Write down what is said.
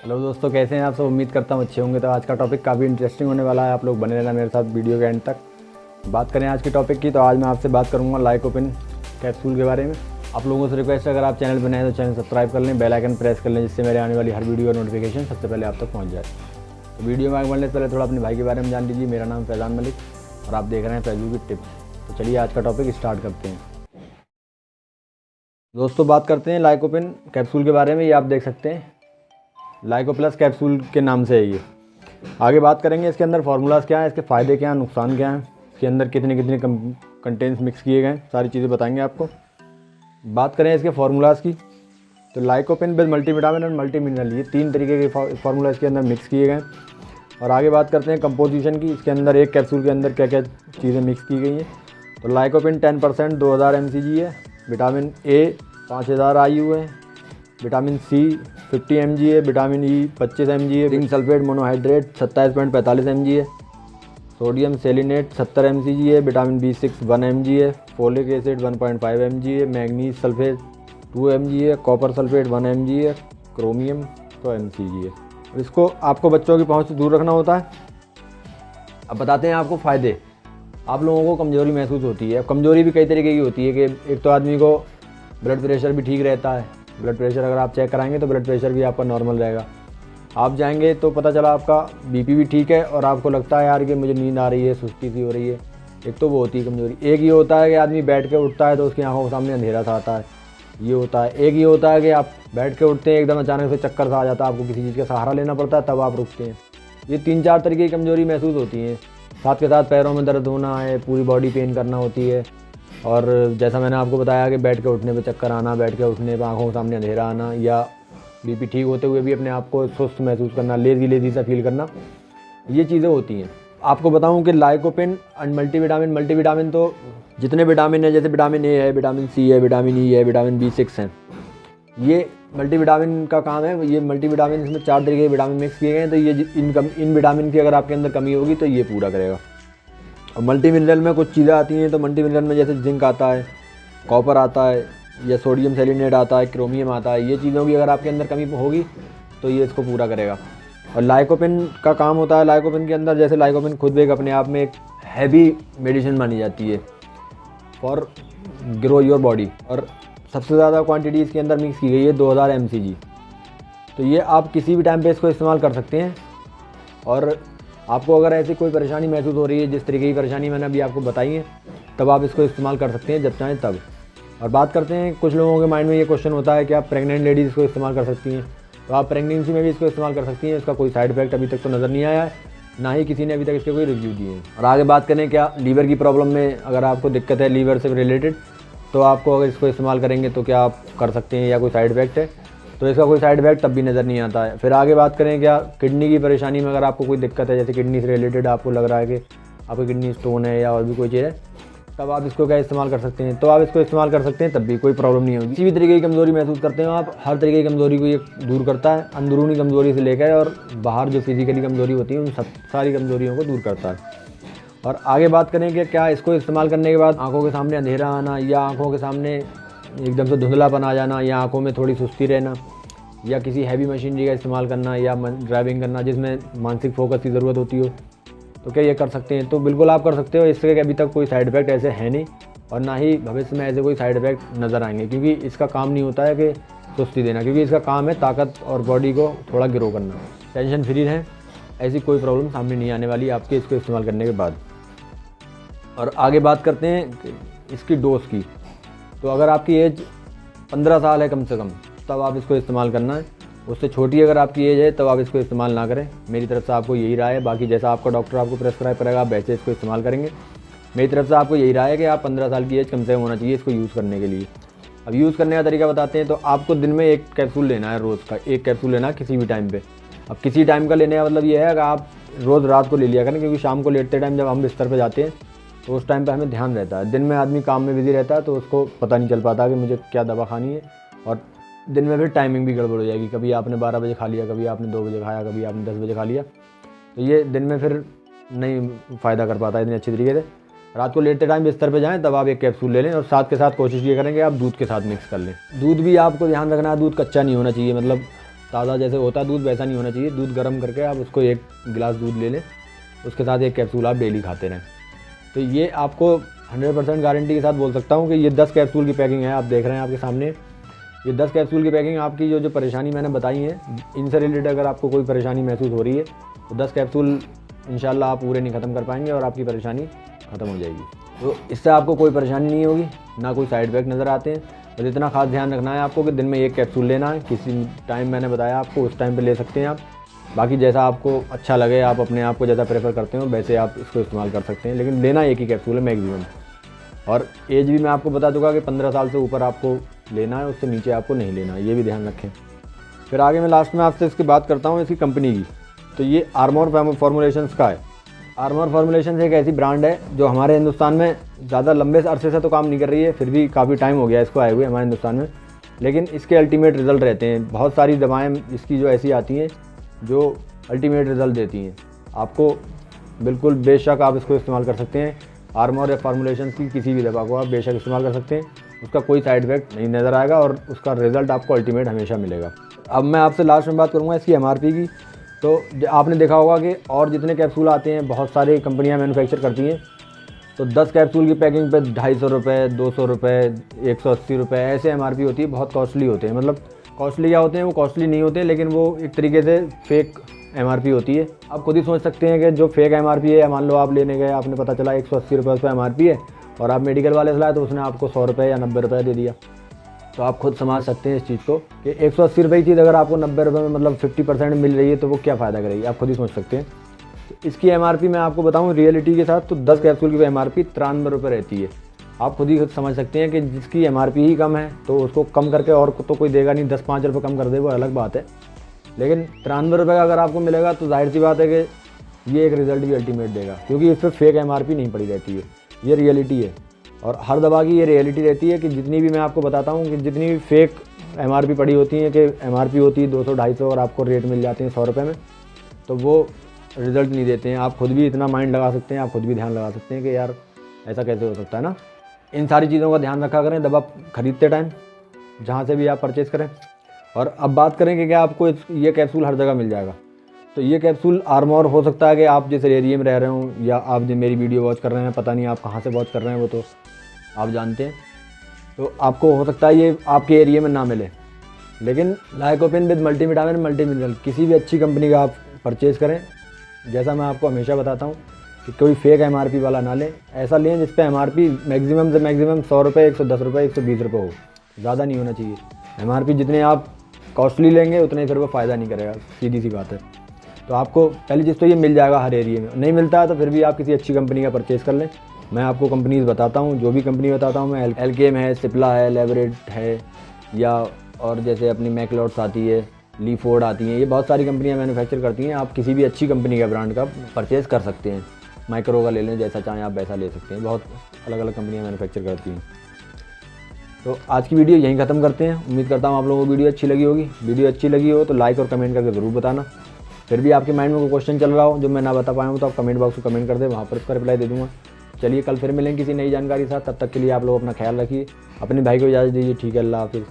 Hello दोस्तों, कैसे हैं आप सब। उम्मीद करता हूँ अच्छे होंगे। तो आज का टॉपिक काफ़ी इंटरेस्टिंग होने वाला है, आप लोग बने रहना मेरे साथ वीडियो के एंड तक। बात करें आज के टॉपिक की, तो आज मैं आपसे बात करूँगा लाइकोपिन कैप्सूल के बारे में। आप लोगों से रिक्वेस्ट है, अगर आप चैनल पर नए हैं तो चैनल सब्सक्राइब कर लें, बेल आइकन प्रेस कर लें, जिससे मेरे आने वाली हर वीडियो का नोटिफिकेशन सबसे पहले आप तक पहुँच जाए। तो वीडियो में आगे बढ़ने से पहले थोड़ा अपने भाई के बारे में जान लीजिए। मेरा नाम फैज़ान मलिक और आप देख रहे हैं फैजू की टिप्स। तो चलिए आज का टॉपिक स्टार्ट करते हैं। दोस्तों, बात करते हैं लाइकोपिन कैप्सूल के बारे में। ये आप देख सकते हैं लाइको प्लस कैप्सूल के नाम से है ये। आगे बात करेंगे इसके अंदर फार्मूलाज क्या है, इसके फ़ायदे क्या हैं, नुकसान क्या हैं, इसके अंदर कितने कितने कंटेंट्स मिक्स किए गए हैं, सारी चीज़ें बताएंगे आपको। बात करें इसके फार्मूलाज की, तो लाइकोपिन विद मल्टीविटामिन और मल्टी मिनरल, ये 3 तरीके के फार्मूला इसके अंदर मिक्स किए गए। और आगे बात करते हैं कंपोजिशन की, इसके अंदर एक कैप्सूल के अंदर क्या क्या चीज़ें मिक्स की गई हैं। तो लाइकोपिन 10% 2000 mcg है, विटामिन ए 5000 IU है, विटामिन सी 50 mg है, विटामिन ई 25 mg है, जिंक सल्फेट मोनोहाइड्रेट 27.45 mg है, सोडियम सेलिनेट 70 mcg है, विटामिन B6 1 mg है, फोलिक एसिड 1.5 mg है, मैग्नीज सल्फेट 2 mg है, कॉपर सल्फेट 1 mg है, क्रोमियम 100 mcg है। और इसको आपको बच्चों की पहुंच से दूर रखना होता है। अब बताते हैं आपको फ़ायदे। आप लोगों को कमज़ोरी महसूस होती है। कमज़ोरी भी कई तरीके की होती है कि एक तो आदमी को ब्लड प्रेशर भी ठीक रहता है। ब्लड प्रेशर अगर आप चेक कराएंगे तो ब्लड प्रेशर भी आपका नॉर्मल रहेगा। आप जाएंगे तो पता चला आपका बीपी भी ठीक है और आपको लगता है यार कि मुझे नींद आ रही है, सुस्ती सी हो रही है। एक तो वो होती है कमज़ोरी। एक ये होता है कि आदमी बैठ के उठता है तो उसकी आंखों के सामने अंधेरा सा आता है, ये होता है। एक ये होता है कि आप बैठ के उठते हैं, एकदम अचानक से चक्कर सा आ जाता है, आपको किसी चीज़ का सहारा लेना पड़ता है, तब आप रुकते हैं। ये 3-4 तरीके की कमज़ोरी महसूस होती हैं। साथ के साथ पैरों में दर्द होना है, पूरी बॉडी पेन करना होती है। और जैसा मैंने आपको बताया कि बैठ के उठने पे चक्कर आना, बैठ के उठने पे आंखों के सामने अंधेरा आना, या बीपी ठीक होते हुए भी अपने आप को सुस्त महसूस करना, लेज़ी सा फील करना, ये चीज़ें होती हैं। आपको बताऊं कि लाइकोपिन एंड मल्टीविटामिन तो जितने विटामिन है, जैसे विटामिन ए है, विटामिन सी है, विटामिन ई है, विटामिन B6 है, ये मल्टीविटामिन का काम है। ये मल्टीविटामिन, इसमें 4 तरीके के विटामिन मिक्स किए गए हैं। तो ये इन विटामिन की अगर आपके अंदर कमी होगी तो ये पूरा करेगा। और मल्टी मिनरल में कुछ चीज़ें आती हैं। तो मल्टी मिनरल में जैसे जिंक आता है, कॉपर आता है, या सोडियम सेलिनेट आता है, क्रोमियम आता है। ये चीज़ों की अगर आपके अंदर कमी होगी तो ये इसको पूरा करेगा। और लाइकोपिन का काम होता है, लाइकोपिन के अंदर जैसे लाइकोपिन खुद एक अपने आप में एक हैवी मेडिसिन मानी जाती है फॉर ग्रो योर बॉडी। और सबसे ज़्यादा क्वांटिटी इसके अंदर मिक्स की गई है 2000 mcg। तो ये आप किसी भी टाइम पे इसको इस्तेमाल कर सकते हैं। और आपको अगर ऐसी कोई परेशानी महसूस हो रही है, जिस तरीके की परेशानी मैंने अभी आपको बताई है, तब आप इसको इस्तेमाल कर सकते हैं, जब चाहें तब। और बात करते हैं, कुछ लोगों के माइंड में ये क्वेश्चन होता है कि आप प्रेग्नेंट लेडीज़ इसको इस्तेमाल कर सकती हैं। तो आप प्रेगनेंसी में भी इसको इस्तेमाल कर सकती हैं। इसका कोई साइड इफेक्ट अभी तक तो नज़र नहीं आया है, ना ही किसी ने अभी तक इसके कोई रिव्यू दिए हैं। और आगे बात करें, क्या लीवर की प्रॉब्लम में अगर आपको दिक्कत है लीवर से रिलेटेड, तो आपको अगर इसको इस्तेमाल करेंगे तो क्या आप कर सकते हैं, या कोई साइड इफेक्ट है, तो इसका कोई साइड इफेक्ट तब भी नज़र नहीं आता है। फिर आगे बात करें, क्या किडनी की परेशानी में अगर आपको कोई दिक्कत है, जैसे किडनी से रिलेटेड आपको लग रहा है कि आपकी किडनी स्टोन है या और भी कोई चीज़ है, तब आप इसको क्या इस्तेमाल कर सकते हैं। तो आप इसको इस्तेमाल कर सकते हैं, तब भी कोई प्रॉब्लम नहीं होगी। किसी भी तरीके की कमज़ोरी महसूस करते हो आप, हर तरीके की कमज़ोरी को ये दूर करता है। अंदरूनी कमज़ोरी से लेकर और बाहर जो फिजिकली कमज़ोरी होती है, उन सब सारी कमज़ोरियों को दूर करता है। और आगे बात करें कि क्या इसको इस्तेमाल करने के बाद आँखों के सामने अंधेरा आना, या आँखों के सामने एकदम से धुंधलापन आ जाना, या आँखों में थोड़ी सुस्ती रहना, या किसी हैवी मशीनरी का इस्तेमाल करना, या ड्राइविंग करना जिसमें मानसिक फोकस की ज़रूरत होती हो, तो क्या ये कर सकते हैं। तो बिल्कुल आप कर सकते हो। इससे अभी तक कोई साइड इफ़ेक्ट ऐसे है नहीं, और ना ही भविष्य में ऐसे कोई साइड इफ़ेक्ट नज़र आएंगे, क्योंकि इसका काम नहीं होता है कि सुस्ती देना, क्योंकि इसका काम है ताकत और बॉडी को थोड़ा ग्रो करना। टेंशन फ्री रहें, ऐसी कोई प्रॉब्लम सामने नहीं आने वाली आपके इसको इस्तेमाल करने के बाद। और आगे बात करते हैं इसकी डोज की। तो अगर आपकी एज 15 साल है कम से कम, तब आप इसको इस्तेमाल करना है। उससे छोटी अगर आपकी एज है तब आप इसको इस्तेमाल ना करें। मेरी तरफ से आपको यही राय है। बाकी जैसा आपका डॉक्टर आपको प्रेस्क्राइब करेगा आप वैसे इसको इस्तेमाल करेंगे। मेरी तरफ से आपको यही राय है कि आप 15 साल की एज कम से कम होना चाहिए इसको यूज़ करने के लिए। अब यूज़ करने का तरीका बताते हैं। तो आपको दिन में 1 कैप्सूल लेना है, रोज़ का 1 कैप्सूल लेना है किसी भी टाइम पर। अब किसी टाइम का लेने का मतलब ये है कि आप रोज़ रात को ले लिया करें, क्योंकि शाम को लेटते टाइम जब हम बिस्तर पर जाते हैं तो उस टाइम पे हमें ध्यान रहता है। दिन में आदमी काम में बिज़ी रहता है तो उसको पता नहीं चल पाता कि मुझे क्या दवा खानी है, और दिन में फिर टाइमिंग भी गड़बड़ हो जाएगी। कभी आपने 12 बजे खा लिया, कभी आपने 2 बजे खाया, कभी आपने 10 बजे खा लिया, तो ये दिन में फिर नहीं फ़ायदा कर पाता है इतनी अच्छी तरीके से। रात को लेटते टाइम बिस्तर पे जाएं तब आप 1 कैप्सूल ले लें, और साथ के साथ कोशिश ये करें कि आप दूध के साथ मिक्स कर लें। दूध भी आपको ध्यान रखना है, दूध कच्चा नहीं होना चाहिए। मतलब ताज़ा जैसे होता है दूध वैसा नहीं होना चाहिए। दूध गर्म करके आप उसको 1 गिलास दूध ले लें, उसके साथ 1 कैप्सूल आप डेली खाते रहें। तो ये आपको 100% गारंटी के साथ बोल सकता हूँ कि ये 10 कैप्सूल की पैकिंग है। आप देख रहे हैं आपके सामने, ये 10 कैप्सूल की पैकिंग आपकी जो परेशानी मैंने बताई है इनसे रिलेटेड अगर आपको कोई परेशानी महसूस हो रही है तो 10 कैप्सूल इंशाल्लाह आप पूरे नहीं ख़त्म कर पाएंगे और आपकी परेशानी ख़त्म हो जाएगी। तो इससे आपको कोई परेशानी नहीं होगी, ना कोई साइड इफेक्ट नज़र आते हैं। बस इतना खास ध्यान रखना है आपको कि दिन में 1 कैप्सूल लेना है। किसी टाइम मैंने बताया आपको उस टाइम पे ले सकते हैं आप। बाकी जैसा आपको अच्छा लगे, आप अपने आप को जैसा प्रेफर करते हो वैसे आप इसको इस्तेमाल कर सकते हैं, लेकिन लेना 1 ही कैप्सूल है मैक्सिमम। और एज भी मैं आपको बता चुका कि 15 साल से ऊपर आपको लेना है, उससे नीचे आपको नहीं लेना है, ये भी ध्यान रखें। फिर आगे मैं लास्ट में आपसे इसकी बात करता हूँ इसकी कंपनी की। तो ये आर्मोर फॉर्मुलेशंस का है। आर्मोर फॉर्मुलेशंस एक ऐसी ब्रांड है जो हमारे हिंदुस्तान में ज़्यादा लंबे अरसे से तो काम नहीं कर रही है, फिर भी काफ़ी टाइम हो गया इसको आए हुए हमारे हिंदुस्तान में, लेकिन इसके अल्टीमेट रिज़ल्ट रहते हैं। बहुत सारी दवाएँ इसकी जो ऐसी आती हैं जो अल्टीमेट रिज़ल्ट देती हैं आपको। बिल्कुल बेशक आप इसको इस्तेमाल कर सकते हैं। आर्मोर फॉर्मुलेशंस की किसी भी दवा को आप बेशक इस्तेमाल कर सकते हैं, उसका कोई साइड इफेक्ट नहीं नज़र आएगा और उसका रिज़ल्ट आपको अल्टीमेट हमेशा मिलेगा। अब मैं आपसे लास्ट में बात करूँगा इसकी MRP की। तो आपने देखा होगा कि और जितने कैप्सूल आते हैं बहुत सारी कंपनियां मैन्युफैक्चर करती हैं, तो 10 कैप्सूल की पैकिंग पे 250 रुपये, 200 रुपये, 180 रुपये ऐसे MRP होती है। बहुत कॉस्टली होते हैं, मतलब कॉस्टली क्या होते हैं, वो कॉस्टली नहीं होते लेकिन वो एक तरीके से फेक MRP होती है। आप खुद ही समझ सकते हैं कि जो फेक MRP है, मान लो आप लेने गए, आपने पता चला 180 रुपये उस पर MRP है और आप मेडिकल वाले से लाए तो उसने आपको 100 रुपये या 90 रुपये दे दिया। तो आप खुद समझ सकते हैं इस चीज़ को कि 180 रुपये की चीज़ अगर आपको 90 रुपये में मतलब 50% मिल रही है तो वो क्या फ़ायदा करेगी, आप खुद ही समझ सकते हैं। तो इसकी MRP मैं आपको बताऊं रियलिटी के साथ, तो 10 कैप्सूल की MRP 93 रुपये रहती है। आप खुद ही समझ सकते हैं कि जिसकी MRP ही कम है तो उसको कम करके और तो कोई देगा नहीं। 10-5 रुपये कम कर दे वो अलग बात है, लेकिन 93 रुपये का अगर आपको मिलेगा तो जाहिर सी बात है कि ये एक रिज़ल्ट भी अल्टीमेट देगा, क्योंकि इस पर फेक MRP नहीं पड़ी रहती है। ये रियलिटी है और हर दवा की ये रियलिटी रहती है कि जितनी भी मैं आपको बताता हूँ कि जितनी भी फेक MRP पड़ी होती है कि MRP होती है 200-250 और आपको रेट मिल जाते हैं 100 रुपये में, तो वो रिज़ल्ट नहीं देते हैं। आप खुद भी इतना माइंड लगा सकते हैं, आप खुद भी ध्यान लगा सकते हैं कि यार ऐसा कैसे हो सकता है ना। इन सारी चीज़ों का ध्यान रखा करें दवा खरीदते टाइम, जहाँ से भी आप परचेज़ करें। और अब बात करें कि क्या आपको ये कैप्सूल हर जगह मिल जाएगा, तो ये कैप्सूल आर्मोर हो सकता है कि आप जिस एरिया में रह रहे हों या आप जो मेरी वीडियो वॉच कर रहे हैं, पता नहीं आप कहाँ से वॉच कर रहे हैं वो तो आप जानते हैं, तो आपको हो सकता है ये आपके एरिया में ना मिले। लेकिन lycopene with multivitamin multi mineral किसी भी अच्छी कंपनी का आप परचेज़ करें। जैसा मैं आपको हमेशा बताता हूँ कि कोई फेक MRP वाला ना लें, ऐसा लें जिस पे MRP मैक्सिमम से मैक्सिमम 100 रुपये, 110 रुपये, 120 रुपये हो, ज़्यादा नहीं होना चाहिए। MRP जितने आप कॉस्टली लेंगे उतने फिर वो फ़ायदा नहीं करेगा, सीधी सी बात है। तो आपको पहली चीज़ तो ये मिल जाएगा हर एरिया में, नहीं मिलता है तो फिर भी आप किसी अच्छी कंपनी का परचेज़ कर लें। मैं आपको कंपनीज़ बताता हूँ, जो भी कंपनी बताता हूँ मैं, एल्केम है, सिप्ला है, लेबरेट है, या और जैसे अपनी मैकलॉट्स आती है, लीफोर्ड आती हैं, ये बहुत सारी कंपनियाँ मैन्युफैक्चर करती हैं। आप किसी भी अच्छी कंपनी का ब्रांड का परचेज़ कर सकते हैं। माइक्रो का ले लें, जैसा चाहें आप वैसा ले सकते हैं। बहुत अलग अलग कंपनियाँ मैन्युफैक्चर करती हैं। तो आज की वीडियो यहीं ख़त्म करते हैं। उम्मीद करता हूँ आप लोगों को वीडियो अच्छी लगी होगी। वीडियो अच्छी लगी हो तो लाइक और कमेंट करके ज़रूर बताना। फिर भी आपके माइंड में कोई क्वेश्चन चल रहा हो जो मैं ना बता पाया हूँ तो आप कमेंट बॉक्स में कमेंट कर दें, वहाँ पर उसका रिप्लाई दे दूँगा। चलिए कल फिर मिलेंगे किसी नई जानकारी के साथ, तब तक के लिए आप लोग अपना ख्याल रखिए, अपने भाई को इजाज़त दीजिए। ठीक है, अल्लाह हाफिज़।